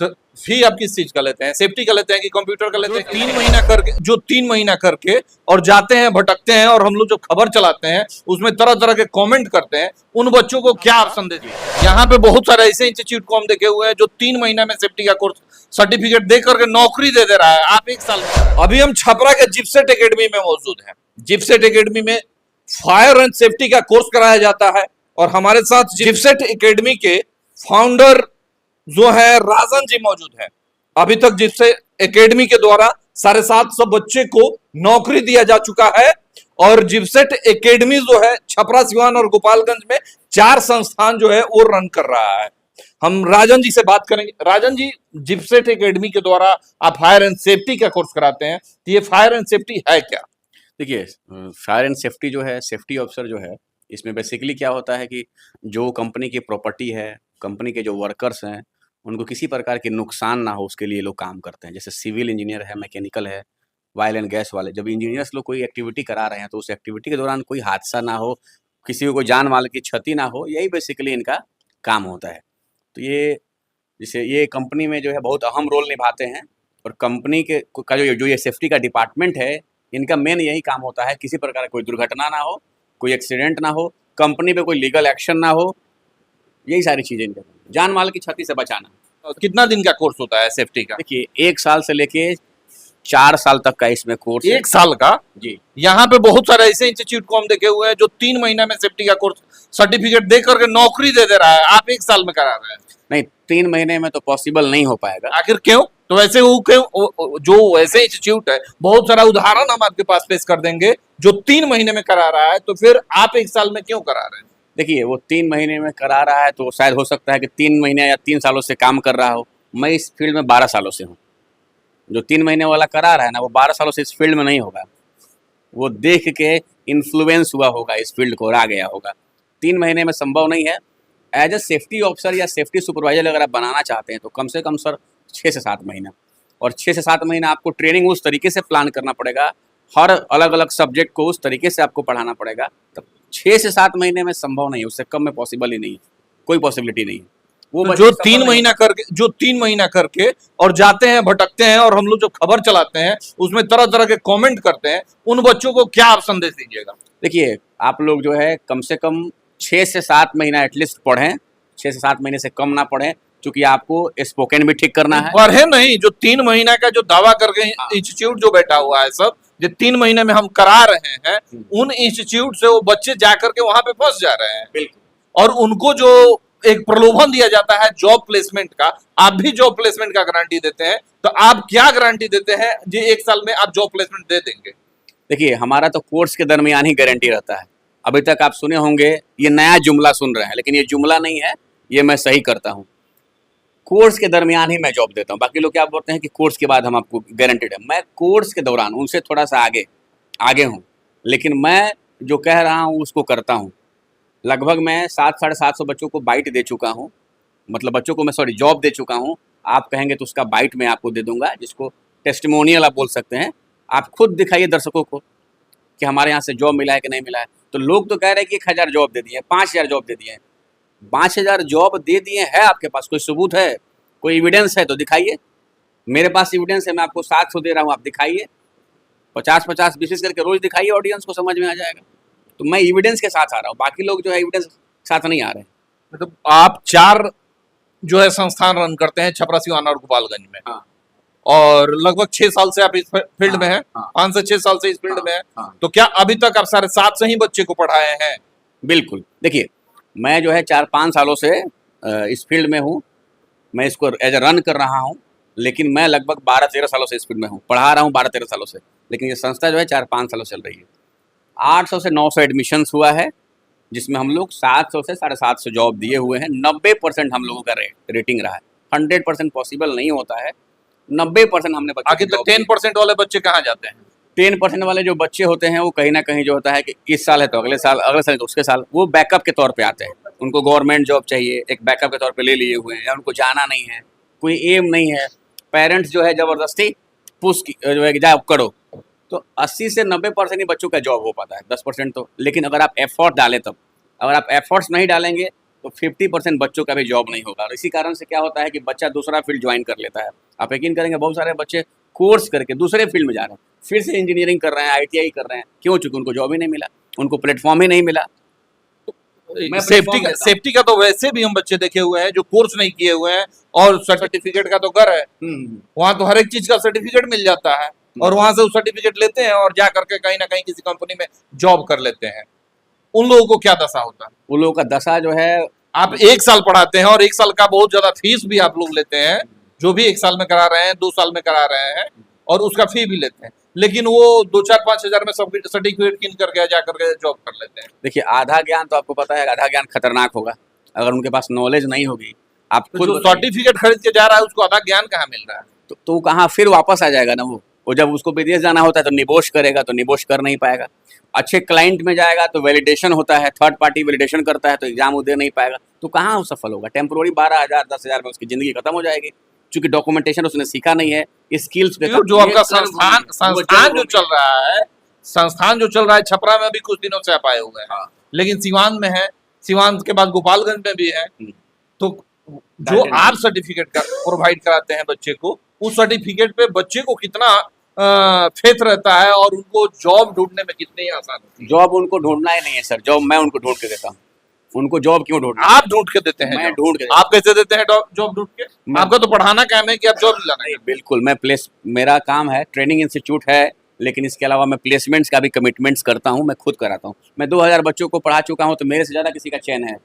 तो फी आप किस चीज का लेते हैं? सेफ्टी का लेते हैं कि कंप्यूटर का लेते हैं? 3 महीना करके और जाते हैं, भटकते हैं, और हम लोग जो खबर चलाते हैं उसमें तरह तरह के कमेंट करते हैं, उन बच्चों को क्या आप संदेश दें? यहाँ पे बहुत सारे ऐसे इंस्टीट्यूट को हम देखे हुए हैं जो 3 महीना में सेफ्टी का कोर्स सर्टिफिकेट दे करके नौकरी दे रहा है। आप 1 साल में। अभी हम छपरा के जिप्सेट एकेडमी में मौजूद हैं। जिप्सेट एकेडमी में फायर एंड सेफ्टी का कोर्स कराया जाता है, और हमारे साथ जिप्सेट एकेडमी के फाउंडर जो है राजन जी मौजूद है। अभी तक जिससे एकेडमी के द्वारा 750 बच्चे को नौकरी दिया जा चुका है, और जिप्सेट एकेडमी जो है छपरा, सिवान और गोपालगंज में 4 संस्थान जो है वो रन कर रहा है। हम राजन जी से बात करेंगे। राजन जी, जिप्सेट एकेडमी के द्वारा आप फायर एंड सेफ्टी का कोर्स कराते हैं, तो ये फायर एंड सेफ्टी है क्या? देखिए, फायर एंड सेफ्टी जो है, सेफ्टी ऑफिसर जो है, इसमें बेसिकली क्या होता है कि जो कंपनी की प्रॉपर्टी है, कंपनी के जो वर्कर्स हैं, उनको किसी प्रकार के नुकसान ना हो, उसके लिए लोग काम करते हैं। जैसे सिविल इंजीनियर है, मैकेनिकल है, ऑयल एंड गैस वाले। जब इंजीनियर्स लोग कोई एक्टिविटी करा रहे हैं तो उस एक्टिविटी के दौरान कोई हादसा ना हो, किसी को कोई जान माल की क्षति ना हो, यही बेसिकली इनका काम होता है। तो ये कंपनी में जो है बहुत अहम रोल निभाते हैं, और कंपनी के का जो ये सेफ्टी का डिपार्टमेंट है, इनका मेन यही काम होता है किसी प्रकार का कोई दुर्घटना ना हो, कोई एक्सीडेंट ना हो, कंपनी पे कोई लीगल एक्शन ना हो, यही सारी चीज़ें इनका काम है। जान माल की क्षति से बचाना। कितना दिन का कोर्स होता है सेफ्टी का? देखिए, 1 साल से लेके 4 साल तक का इसमें कोर्स है। 1 साल का? जी। यहाँ पे बहुत सारे ऐसे इंस्टीट्यूट को हम देखे हुए हैं जो 3 महीना में सेफ्टी का कोर्स सर्टिफिकेट दे करके नौकरी दे रहा है। आप 1 साल में करा रहे हैं? नहीं, 3 महीने में तो पॉसिबल नहीं हो पाएगा। आखिर क्यों? तो वैसे वो क्यों, जो ऐसे इंस्टीट्यूट है, बहुत सारा उदाहरण हम आपके पास पेश कर देंगे जो 3 महीने में करा रहा है, तो फिर आप 1 साल में क्यों करा रहे हैं? देखिए, वो 3 महीने में करा रहा है तो शायद हो सकता है कि 3 महीने या 3 सालों से काम कर रहा हो। मैं इस फील्ड में 12 सालों से हूँ। जो 3 महीने वाला करा रहा है ना, वो 12 सालों से इस फील्ड में नहीं होगा। वो देख के इन्फ्लुएंस हुआ होगा इस फील्ड को और आ गया होगा। 3 महीने में संभव नहीं है। एज ए सेफ्टी ऑफिसर या सेफ्टी सुपरवाइजर अगर आप बनाना चाहते हैं तो कम से कम सर 6 से 7 महीना, और 6 से 7 महीना आपको ट्रेनिंग उस तरीके से प्लान करना पड़ेगा, हर अलग अलग सब्जेक्ट को उस तरीके से आपको पढ़ाना पड़ेगा। तब 6 से 7 महीने में संभव नहीं है, उससे कम में पॉसिबल ही नहीं है, कोई पॉसिबिलिटी नहीं है। वो तो जो 3 महीना करके और जाते हैं, भटकते हैं, और हम लोग जो खबर चलाते हैं उसमें तरह तरह के कमेंट करते हैं, उन बच्चों को क्या आप संदेश दीजिएगा? देखिए, आप लोग जो है कम से कम 6 से 7 महीना एटलीस्ट पढ़ें। 6 से 7 महीने से कम ना पढ़ें, क्योंकि आपको स्पोकन भी ठीक करना है। पढ़े नहीं, जो 3 महीना का जो दावा करके इंस्टीट्यूट जो बैठा हुआ है सब, जो 3 महीने में हम करा रहे हैं, उन इंस्टीट्यूट से वो बच्चे जाकर के वहां पे फंस जा रहे हैं। बिल्कुल। और उनको जो एक प्रलोभन दिया जाता है जॉब प्लेसमेंट का, आप भी जॉब प्लेसमेंट का गारंटी देते हैं, तो आप क्या गारंटी देते हैं जी 1 साल में आप जॉब प्लेसमेंट दे देंगे? देखिए, हमारा तो कोर्स के दरमियान ही गारंटी रहता है। अभी तक आप सुने होंगे, ये नया जुमला सुन रहे हैं, लेकिन ये जुमला नहीं है, ये मैं सही करता हूँ। कोर्स के दरमियान ही मैं जॉब देता हूँ। बाकी लोग क्या बोलते हैं कि कोर्स के बाद हम आपको गारंटीड है। मैं कोर्स के दौरान उनसे थोड़ा सा आगे हूँ, लेकिन मैं जो कह रहा हूँ उसको करता हूँ। लगभग मैं 700-750 बच्चों को बाइट दे चुका हूँ, मतलब बच्चों को मैं जॉब दे चुका हूँ। आप कहेंगे तो उसका बाइट मैं आपको दे दूंगा, जिसको टेस्टिमोनियल आप बोल सकते हैं। आप खुद दिखाइए दर्शकों को कि हमारे यहाँ से जॉब मिला है कि नहीं मिला है। तो लोग तो कह रहे हैं कि 1000 जॉब दे दिए, 5000 जॉब दे दिए। 5000 जॉब दे दिए हैं, आपके पास कोई सबूत है, कोई एविडेंस है तो दिखाइए। मेरे पास एविडेंस है, मैं आपको 700 दे रहा हूँ, आप दिखाइए। 50-50, 20-20 करके रोज दिखाइए, ऑडियंस को समझ में आ जाएगा। तो मैं एविडेंस के साथ आ रहा हूँ, बाकी लोग जो है एविडेंस के साथ नहीं आ रहे हैं। मतलब आप 4 जो है संस्थान रन करते हैं छपरा, सिवान और गोपालगंज में। हाँ। और लगभग 6 साल से आप इस फील्ड में हैं। हाँ। 5 से 6 साल से इस फील्ड में हैं। हाँ। तो क्या अभी तक आप 7.5 से ही बच्चे को पढ़ाए हैं? बिल्कुल। देखिए, मैं जो है 4-5 सालों से इस फील्ड में हूँ। मैं इसको एज ए रन कर रहा हूँ, लेकिन मैं लगभग 12-13 सालों से इस फील्ड में हूँ। पढ़ा रहा हूँ 12-13 सालों से, लेकिन ये संस्था जो है 4-5 सालों से चल रही है। 800 से 900 एडमिशन्स हुआ है, जिसमें हम लोग 700 से 750 जॉब दिए हुए हैं। 90% हम लोगों का रेटिंग रहा है। 100% पॉसिबल नहीं होता है, 90% हमने बच्चों आगे तक 10% वाले बच्चे कहाँ जाते हैं? 10% वाले जो बच्चे होते हैं वो कहीं ना कहीं जो होता है कि इस साल है तो अगले साल है तो उसके साल, वो बैकअप के तौर पे आते हैं। उनको गवर्नमेंट जॉब चाहिए, एक बैकअप के तौर पे ले लिए हुए हैं, या उनको जाना नहीं है, कोई एम नहीं है। पेरेंट्स जो है ज़बरदस्ती पुश जो है कि जाओ करो, तो 80 से 90% ही बच्चों का जॉब हो पाता है, 10% तो। लेकिन अगर आप एफर्ट डालें तब, अगर आप एफर्ट्स नहीं डालेंगे तो 50% बच्चों का भी जॉब नहीं होगा। और इसी कारण से क्या होता है कि बच्चा दूसरा फील्ड ज्वाइन कर लेता है। आप यकीन करेंगे बहुत सारे बच्चे कोर्स करके दूसरे फील्ड में जा रहे हैं, फिर से इंजीनियरिंग कर रहे हैं, ITI कर रहे हैं। क्यों? चूंकि उनको जॉब ही नहीं मिला, उनको प्लेटफॉर्म ही नहीं मिला। मैं सेफ्टी का तो वैसे भी हम बच्चे देखे हुए हैं जो कोर्स नहीं किए हुए हैं और सर्टिफिकेट का तो घर है, वहां तो हर एक चीज का सर्टिफिकेट मिल जाता है और वहां से उस सर्टिफिकेट लेते हैं और जा करके कहीं ना कहीं किसी कंपनी में जॉब कर लेते हैं। उन लोगों को क्या दशा होता है? उन लोगों का दशा जो है, आप 1 साल पढ़ाते हैं और 1 साल का बहुत ज्यादा फीस भी आप लोग लेते हैं, जो भी 1 साल में करा रहे हैं, 2 साल में करा रहे हैं और उसका फी भी लेते हैं, लेकिन वो 2-4-5 हजार में सब सर्टिफिकेट किन करके जा करके जॉब कर लेते हैं। देखिए आधा ज्ञान तो आपको पता है, आधा ज्ञान खतरनाक होगा अगर उनके पास नॉलेज नहीं होगी। आप तो खुद जो सर्टिफिकेट खरीद के जा रहा है उसको आधा ज्ञान कहाँ मिल रहा है? तो कहाँ फिर वापस आ जाएगा ना वो जब उसको विदेश जाना होता है तो निबोश करेगा, तो निबोश कर नहीं पाएगा। अच्छे क्लाइंट में जाएगा तो वैलिडेशन होता है, थर्ड पार्टी वैलिडेशन करता है, तो एग्जाम वो दे नहीं पाएगा, तो कहाँ वो सफल होगा? टेम्पोररी 12,000 10,000 में उसकी जिंदगी खत्म हो जाएगी, क्योंकि डॉक्यूमेंटेशन उसने सीखा नहीं है, स्किल्स जो आपका संस्थान जो चल रहा है, संस्थान जो चल रहा है छपरा में भी कुछ दिनों से आप आए हुए हैं, लेकिन सिवान में है, सिवान के बाद गोपालगंज में भी है, तो जो आप सर्टिफिकेट का प्रोवाइड कराते हैं बच्चे को, उस सर्टिफिकेट पे बच्चे को कितना फेथ रहता है और उनको जॉब ढूंढने में कितनी आसान होती है? जॉब उनको ढूंढना ही नहीं है सर, जॉब मैं उनको ढूंढ के देता हूँ। उनको जॉब क्यों ढूंढना? आप ढूंढ के देते हैं? मैं ढूंढ के। आप कैसे देते हैं जॉब ढूंढ के? आपका तो पढ़ाना काम है कि आप जॉब दिलाना है? बिल्कुल, मेरा काम है, ट्रेनिंग इंस्टीट्यूट है, लेकिन इसके अलावा मैं प्लेसमेंट्स का भी कमिटमेंट्स करता हूँ, मैं खुद कराता हूँ। मैं 2000 बच्चों को पढ़ा चुका हूँ, तो मेरे से ज़्यादा किसी का चयन है?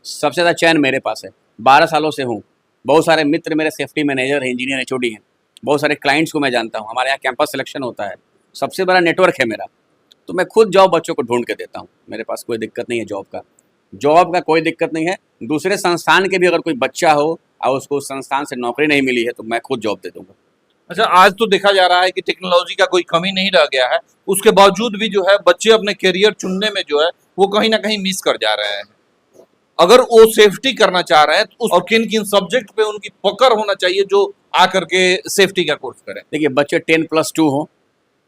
सबसे ज़्यादा चयन मेरे पास है, 12 सालों से हूँ। बहुत सारे मित्र मेरे सेफ्टी मैनेजर हैं, इंजीनियर HOD हैं, बहुत सारे क्लाइंट्स को मैं जानता हूँ, हमारे यहाँ कैंपस सिलेक्शन होता है, सबसे बड़ा नेटवर्क है मेरा। तो मैं खुद जॉब बच्चों को ढूंढ के देता हूँ, मेरे पास कोई दिक्कत नहीं है जॉब का कोई दिक्कत नहीं है। दूसरे संस्थान के भी अगर कोई बच्चा हो और उसको उस संस्थान से नौकरी नहीं मिली है, तो मैं खुद जॉब दे दूंगा। अच्छा, आज तो देखा जा रहा है कि टेक्नोलॉजी का कोई कमी नहीं रह गया है, उसके बावजूद भी जो है बच्चे अपने करियर चुनने में जो है वो कहीं ना कहीं मिस कर जा रहे हैं। अगर वो सेफ्टी करना चाह रहे हैं तो और किन किन सब्जेक्ट पे उनकी पकड़ होना चाहिए जो आकर के सेफ्टी का कोर्स करें? देखिए बच्चे 10+2 हो,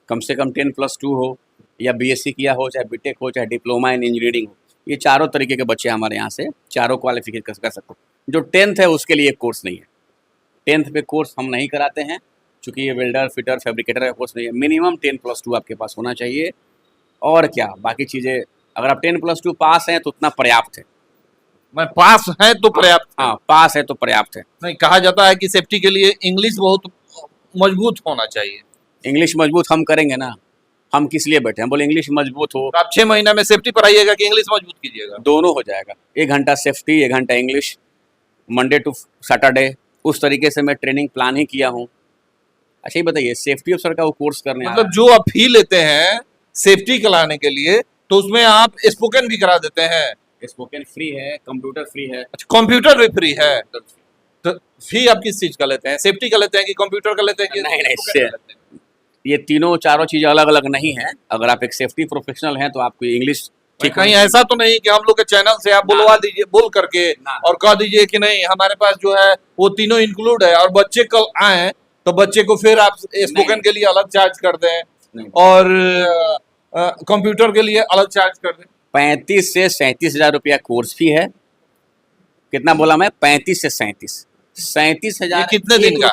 कम से कम 10+2 हो, या BSc किया हो, चाहे BTech हो, चाहे डिप्लोमा इन इंजीनियरिंग हो, ये चारों तरीके के बच्चे हमारे यहाँ से चारों क्वालिफिकेशन कर सकते हैं। जो 10th है उसके लिए कोर्स नहीं है, 10th पे कोर्स हम नहीं कराते हैं, चूँकि ये वेल्डर, फिटर, फैब्रिकेटर का कोर्स नहीं है। मिनिमम 10+2 आपके पास होना चाहिए, और क्या बाकी चीज़ें, अगर आप 10+2 पास हैं तो उतना पर्याप्त है। मैं पास है तो पर्याप्त? हाँ, पास है तो पर्याप्त है। नहीं, कहा जाता है कि सेफ्टी के लिए इंग्लिश बहुत मजबूत होना चाहिए। इंग्लिश मजबूत हम करेंगे ना, हम किस लिए बैठे हैं? बोले इंग्लिश मजबूत हो, तो आप 6 महीना में सेफ्टी पढ़ाइएगा कि इंग्लिश मजबूत कीजिएगा? दोनों हो जाएगा। 1 घंटा सेफ्टी, 1 घंटा इंग्लिश, मंडे टू सैटरडे, उस तरीके से मैं ट्रेनिंग प्लान ही किया हूँ। अच्छा ये बताइए, सेफ्टी ऑफिसर का वो कोर्स करने मतलब जो आप फी लेते हैं सेफ्टी कराने के लिए, तो उसमें आप स्पोकन भी करा देते हैं? स्पोकन फ्री है, कंप्यूटर फ्री है। अच्छा, कंप्यूटर भी फ्री है? तो फी आप किस चीज का लेते हैं? सेफ्टी का लेते हैं कि कंप्यूटर का लेते हैं कि नहीं, spoken का लेते हैं? ये तीनों चारों चीज़ें अलग अलग नहीं है। अगर आप एक सेफ्टी प्रोफेशनल हैं तो आपको इंग्लिश ठीक कहीं ऐसा तो नहीं कि हम लोग के चैनल से आप बुलवा दीजिए, बोल करके और कह दीजिए कि नहीं हमारे पास जो है वो तीनों इंक्लूड है, और बच्चे कल आए तो बच्चे को फिर आप स्पोकन के लिए अलग चार्ज कर दें और कंप्यूटर के लिए अलग चार्ज कर दें? 35 से 37 हज़ार रुपया कोर्स फी है। कितना बोला मैं? 35 से 37 हजार। ये कितने दिन का?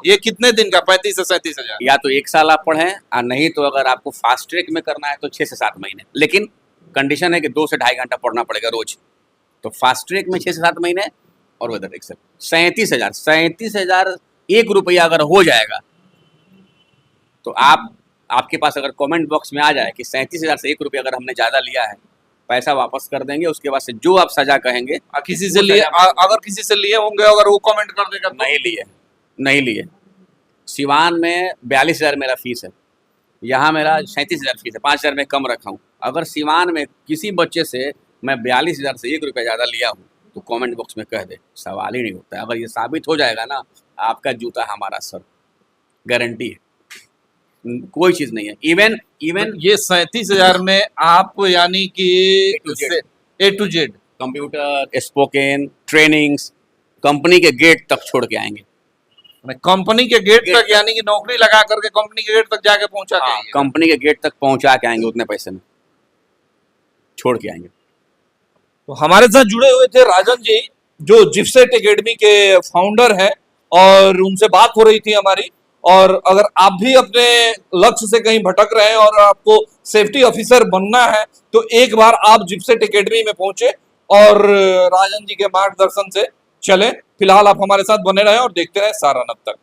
ये कितने दिन का 35 से 37 हजार? या तो 1 साल आप पढ़ें, और नहीं तो अगर आपको फास्ट ट्रैक में करना है तो 6 से 7 महीने, लेकिन कंडीशन है कि 2 से 2.5 घंटा पढ़ना पड़ेगा रोज। तो फास्ट ट्रैक में 6 से 7 महीने, और वेदर एक्सेल 37,000 1 रुपया अगर हो जाएगा तो आपके पास अगर कमेंट बॉक्स में आ जाए कि 37,000 से 1 रुपया अगर हमने ज़्यादा लिया है, पैसा वापस कर देंगे। उसके बाद से जो आप सजा कहेंगे, किसी से लिए अगर किसी से लिए होंगे, अगर वो कमेंट कर देगा तो? नहीं लिए। सिवान में 42,000 मेरा फीस है, यहाँ मेरा 37,000 फीस है, 5,000 में कम रखा हूँ। अगर सिवान में किसी बच्चे से मैं 42,000 से 1 रुपया ज़्यादा लिया हूँ तो कमेंट बॉक्स में कह दे, सवाल ही नहीं होता है। अगर ये साबित हो जाएगा ना, आपका जूता हमारा सर, गारंटी है, कोई चीज़ नहीं है। इवन ये 37,000 में आप यानी कि A to Z computer, spoken, trainings, company के गेट तक छोड़ के आएंगे। कंपनी के गेट तक, यानी कि नौकरी लगा करके कंपनी के गेट तक जाके पहुंचा के आएंगे? कंपनी के गेट तक पहुंचा के आएंगे, उतने पैसे में छोड़ के आएंगे। तो हमारे साथ जुड़े हुए थे राजन जी, जो जिपसेट एकेडमी के फाउंडर हैं, और उनसे बात हो रही थी हमारी। और अगर आप भी अपने लक्ष्य से कहीं भटक रहे हैं और आपको सेफ्टी ऑफिसर बनना है, तो एक बार आप जिपसेट एकेडमी में पहुंचे और राजन जी के मार्गदर्शन से चलें। फिलहाल आप हमारे साथ बने रहें और देखते रहें सारानाथ तक।